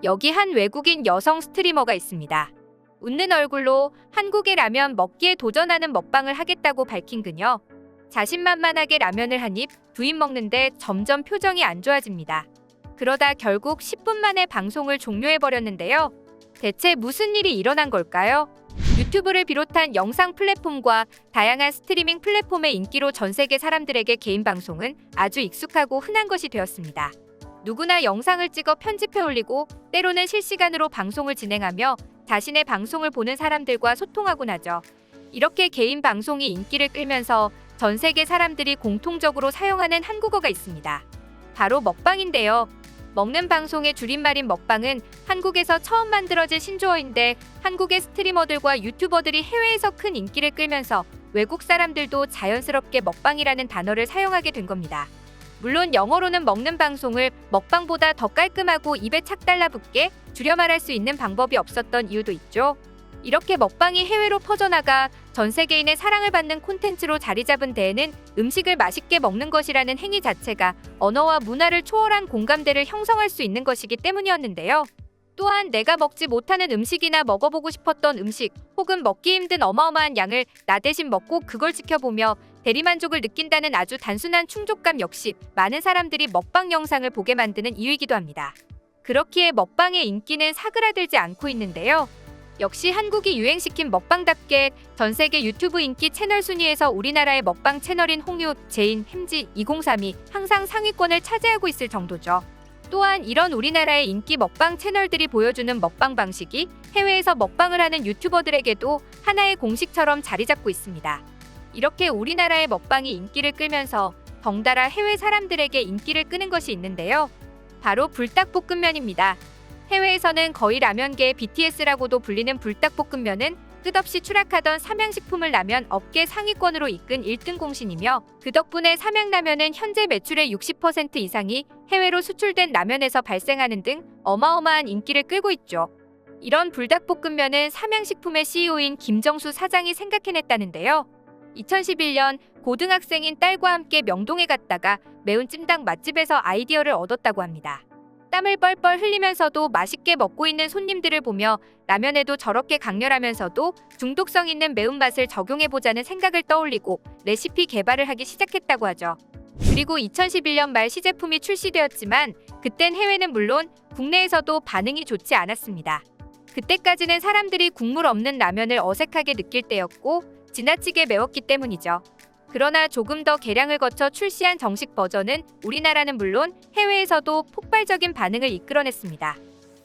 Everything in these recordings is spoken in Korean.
여기 한 외국인 여성 스트리머가 있습니다. 웃는 얼굴로 한국의 라면 먹기에 도전하는 먹방을 하겠다고 밝힌 그녀. 자신만만하게 라면을 한 입, 두 입 먹는데 점점 표정이 안 좋아집니다. 그러다 결국 10분 만에 방송을 종료해버렸는데요. 대체 무슨 일이 일어난 걸까요? 유튜브를 비롯한 영상 플랫폼과 다양한 스트리밍 플랫폼의 인기로 전 세계 사람들에게 개인 방송은 아주 익숙하고 흔한 것이 되었습니다. 누구나 영상을 찍어 편집해 올리고 때로는 실시간으로 방송을 진행하며 자신의 방송을 보는 사람들과 소통하곤 하죠. 이렇게 개인 방송이 인기를 끌면서 전 세계 사람들이 공통적으로 사용하는 한국어가 있습니다. 바로 먹방인데요. 먹는 방송의 줄임말인 먹방은 한국에서 처음 만들어진 신조어인데 한국의 스트리머들과 유튜버들이 해외에서 큰 인기를 끌면서 외국 사람들도 자연스럽게 먹방이라는 단어를 사용하게 된 겁니다. 물론 영어로는 먹는 방송을 먹방보다 더 깔끔하고 입에 착 달라붙게 줄여 말할 수 있는 방법이 없었던 이유도 있죠. 이렇게 먹방이 해외로 퍼져나가 전 세계인의 사랑을 받는 콘텐츠로 자리 잡은 데에는 음식을 맛있게 먹는 것이라는 행위 자체가 언어와 문화를 초월한 공감대를 형성할 수 있는 것이기 때문이었는데요. 또한 내가 먹지 못하는 음식이나 먹어보고 싶었던 음식 혹은 먹기 힘든 어마어마한 양을 나 대신 먹고 그걸 지켜보며 대리만족을 느낀다는 아주 단순한 충족감 역시 많은 사람들이 먹방 영상을 보게 만드는 이유이기도 합니다. 그렇기에 먹방의 인기는 사그라들지 않고 있는데요. 역시 한국이 유행시킨 먹방답게 전 세계 유튜브 인기 채널 순위에서 우리나라의 먹방 채널인 홍유, 제인, 햄지, 2032 항상 상위권을 차지하고 있을 정도죠. 또한 이런 우리나라의 인기 먹방 채널들이 보여주는 먹방 방식이 해외에서 먹방을 하는 유튜버들에게도 하나의 공식처럼 자리 잡고 있습니다. 이렇게 우리나라의 먹방이 인기를 끌면서 덩달아 해외 사람들에게 인기를 끄는 것이 있는데요. 바로 불닭볶음면입니다. 해외에서는 거의 라면계의 BTS라고도 불리는 불닭볶음면은 끝없이 추락하던 삼양식품을 라면 업계 상위권으로 이끈 1등 공신이며 그 덕분에 삼양라면은 현재 매출의 60% 이상이 해외로 수출된 라면에서 발생하는 등 어마어마한 인기를 끌고 있죠. 이런 불닭볶음면은 삼양식품의 CEO인 김정수 사장이 생각해냈다는데요. 2011년 고등학생인 딸과 함께 명동에 갔다가 매운 찜닭 맛집에서 아이디어를 얻었다고 합니다. 땀을 뻘뻘 흘리면서도 맛있게 먹고 있는 손님들을 보며 라면에도 저렇게 강렬하면서도 중독성 있는 매운맛을 적용해보자는 생각을 떠올리고 레시피 개발을 하기 시작했다고 하죠. 그리고 2011년 말 시제품이 출시되었지만 그땐 해외는 물론 국내에서도 반응이 좋지 않았습니다. 그때까지는 사람들이 국물 없는 라면을 어색하게 느낄 때였고 지나치게 매웠기 때문이죠. 그러나 조금 더 개량을 거쳐 출시한 정식 버전은 우리나라는 물론 해외에서도 폭발적인 반응을 이끌어냈습니다.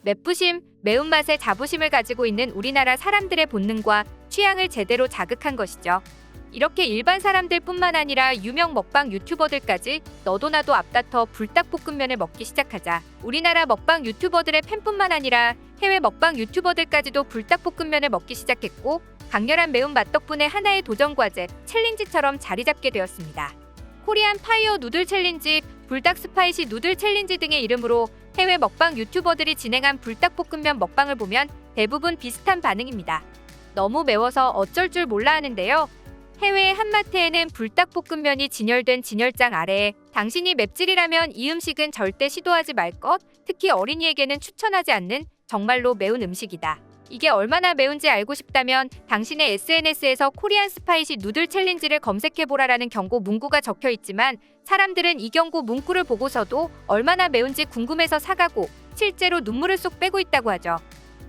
맵부심, 매운맛에 자부심을 가지고 있는 우리나라 사람들의 본능과 취향을 제대로 자극한 것이죠. 이렇게 일반 사람들뿐만 아니라 유명 먹방 유튜버들까지 너도 나도 앞다퉈 불닭볶음면을 먹기 시작하자 우리나라 먹방 유튜버들의 팬뿐만 아니라 해외 먹방 유튜버들까지도 불닭볶음면을 먹기 시작했고 강렬한 매운맛 덕분에 하나의 도전과제, 챌린지처럼 자리 잡게 되었습니다. 코리안 파이어 누들 챌린지, 불닭 스파이시 누들 챌린지 등의 이름으로 해외 먹방 유튜버들이 진행한 불닭볶음면 먹방을 보면 대부분 비슷한 반응입니다. 너무 매워서 어쩔 줄 몰라 하는데요. 해외의 한마트에는 불닭볶음면이 진열된 진열장 아래에 당신이 맵찔이라면 이 음식은 절대 시도하지 말 것, 특히 어린이에게는 추천하지 않는 정말로 매운 음식이다. 이게 얼마나 매운지 알고 싶다면 당신의 SNS에서 코리안 스파이시 누들 챌린지를 검색해보라라는 경고 문구가 적혀 있지만 사람들은 이 경고 문구를 보고서도 얼마나 매운지 궁금해서 사가고 실제로 눈물을 쏙 빼고 있다고 하죠.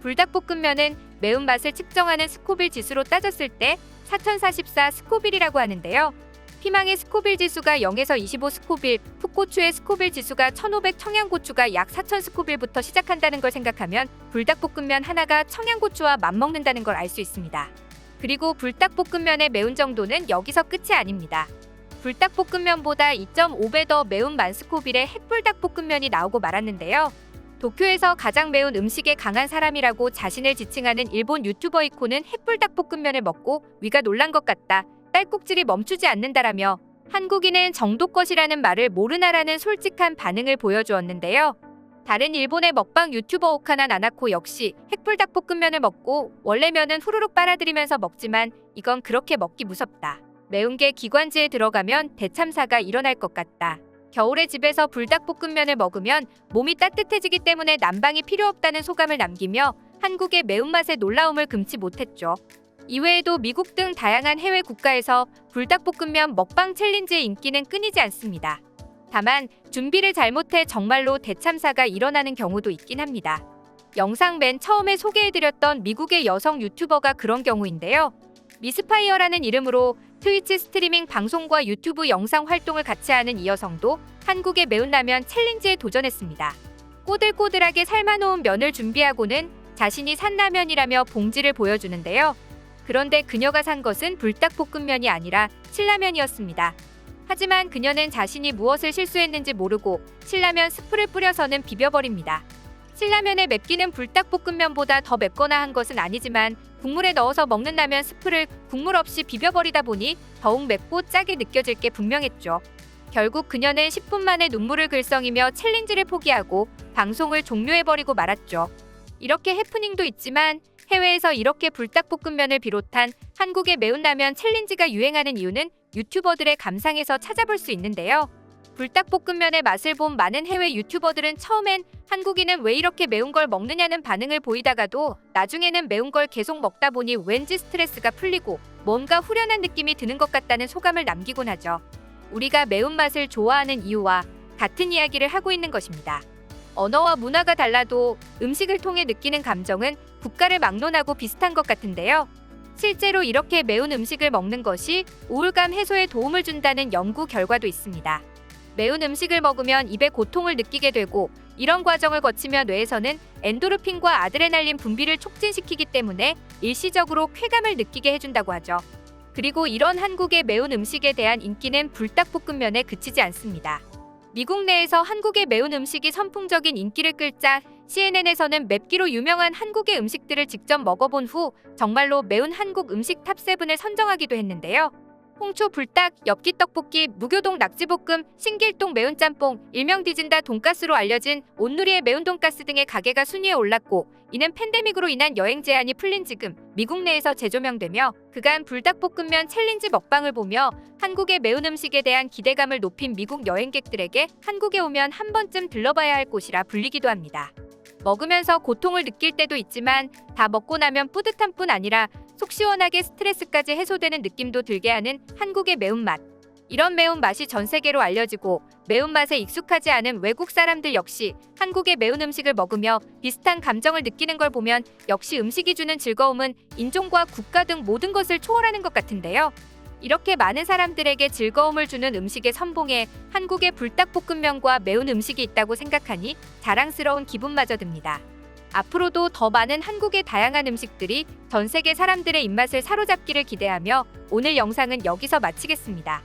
불닭볶음면은 매운맛을 측정하는 스코빌 지수로 따졌을 때 4044 스코빌이라고 하는데요. 피망의 스코빌 지수가 0에서 25 스코빌, 풋고추의 스코빌 지수가 1500, 청양고추가 약 4000 스코빌부터 시작한다는 걸 생각하면 불닭볶음면 하나가 청양고추와 맞먹는다는 걸 알 수 있습니다. 그리고 불닭볶음면의 매운 정도는 여기서 끝이 아닙니다. 불닭볶음면보다 2.5배 더 매운 만스코빌의 핵불닭볶음면이 나오고 말았는데요. 도쿄에서 가장 매운 음식에 강한 사람이라고 자신을 지칭하는 일본 유튜버 이코는 핵불닭볶음면을 먹고 위가 놀란 것 같다. 딸꾹질이 멈추지 않는다라며 한국인은 정도껏이라는 말을 모르나라는 솔직한 반응을 보여주었는데요. 다른 일본의 먹방 유튜버 오카나 나나코 역시 핵불닭볶음면을 먹고 원래 면은 후루룩 빨아들이면서 먹지만 이건 그렇게 먹기 무섭다. 매운 게 기관지에 들어가면 대참사가 일어날 것 같다. 겨울에 집에서 불닭볶음면을 먹으면 몸이 따뜻해지기 때문에 난방이 필요 없다는 소감을 남기며 한국의 매운맛에 놀라움을 금치 못했죠. 이외에도 미국 등 다양한 해외 국가에서 불닭볶음면 먹방 챌린지의 인기는 끊이지 않습니다. 다만 준비를 잘못해 정말로 대참사가 일어나는 경우도 있긴 합니다. 영상 맨 처음에 소개해드렸던 미국의 여성 유튜버가 그런 경우인데요. 미스파이어라는 이름으로 트위치 스트리밍 방송과 유튜브 영상 활동을 같이 하는 이 여성도 한국의 매운 라면 챌린지에 도전했습니다. 꼬들꼬들하게 삶아놓은 면을 준비하고는 자신이 산 라면이라며 봉지를 보여주는데요. 그런데 그녀가 산 것은 불닭볶음면이 아니라 신라면이었습니다. 하지만 그녀는 자신이 무엇을 실수했는지 모르고 신라면 스프를 뿌려서는 비벼버립니다. 신라면의 맵기는 불닭볶음면보다 더 맵거나 한 것은 아니지만 국물에 넣어서 먹는 라면 스프를 국물 없이 비벼버리다 보니 더욱 맵고 짜게 느껴질 게 분명했죠. 결국 그녀는 10분 만에 눈물을 글썽이며 챌린지를 포기하고 방송을 종료해버리고 말았죠. 이렇게 해프닝도 있지만 해외에서 이렇게 불닭볶음면을 비롯한 한국의 매운 라면 챌린지가 유행하는 이유는 유튜버들의 감상에서 찾아볼 수 있는데요. 불닭볶음면의 맛을 본 많은 해외 유튜버들은 처음엔 한국인은 왜 이렇게 매운 걸 먹느냐는 반응을 보이다가도 나중에는 매운 걸 계속 먹다 보니 왠지 스트레스가 풀리고 뭔가 후련한 느낌이 드는 것 같다는 소감을 남기곤 하죠. 우리가 매운맛을 좋아하는 이유와 같은 이야기를 하고 있는 것입니다. 언어와 문화가 달라도 음식을 통해 느끼는 감정은 국가를 막론하고 비슷한 것 같은데요. 실제로 이렇게 매운 음식을 먹는 것이 우울감 해소에 도움을 준다는 연구 결과도 있습니다. 매운 음식을 먹으면 입에 고통을 느끼게 되고 이런 과정을 거치며 뇌에서는 엔도르핀과 아드레날린 분비를 촉진시키기 때문에 일시적으로 쾌감을 느끼게 해준다고 하죠. 그리고 이런 한국의 매운 음식에 대한 인기는 불닭볶음면에 그치지 않습니다. 미국 내에서 한국의 매운 음식이 선풍적인 인기를 끌자 CNN에서는 맵기로 유명한 한국의 음식들을 직접 먹어본 후 정말로 매운 한국 음식 탑7을 선정하기도 했는데요. 홍초 불닭, 엽기 떡볶이, 무교동 낙지볶음, 신길동 매운 짬뽕, 일명 디진다 돈가스로 알려진 온누리의 매운 돈가스 등의 가게가 순위에 올랐고 이는 팬데믹으로 인한 여행 제한이 풀린 지금 미국 내에서 재조명되며 그간 불닭볶음면 챌린지 먹방을 보며 한국의 매운 음식에 대한 기대감을 높인 미국 여행객들에게 한국에 오면 한 번쯤 들러봐야 할 곳이라 불리기도 합니다. 먹으면서 고통을 느낄 때도 있지만 다 먹고 나면 뿌듯함 뿐 아니라 속 시원하게 스트레스까지 해소되는 느낌도 들게 하는 한국의 매운맛. 이런 매운맛이 전 세계로 알려지고 매운맛에 익숙하지 않은 외국 사람들 역시 한국의 매운 음식을 먹으며 비슷한 감정을 느끼는 걸 보면 역시 음식이 주는 즐거움은 인종과 국가 등 모든 것을 초월하는 것 같은데요. 이렇게 많은 사람들에게 즐거움을 주는 음식의 선봉에 한국의 불닭볶음면과 매운 음식이 있다고 생각하니 자랑스러운 기분마저 듭니다. 앞으로도 더 많은 한국의 다양한 음식들이 전 세계 사람들의 입맛을 사로잡기를 기대하며 오늘 영상은 여기서 마치겠습니다.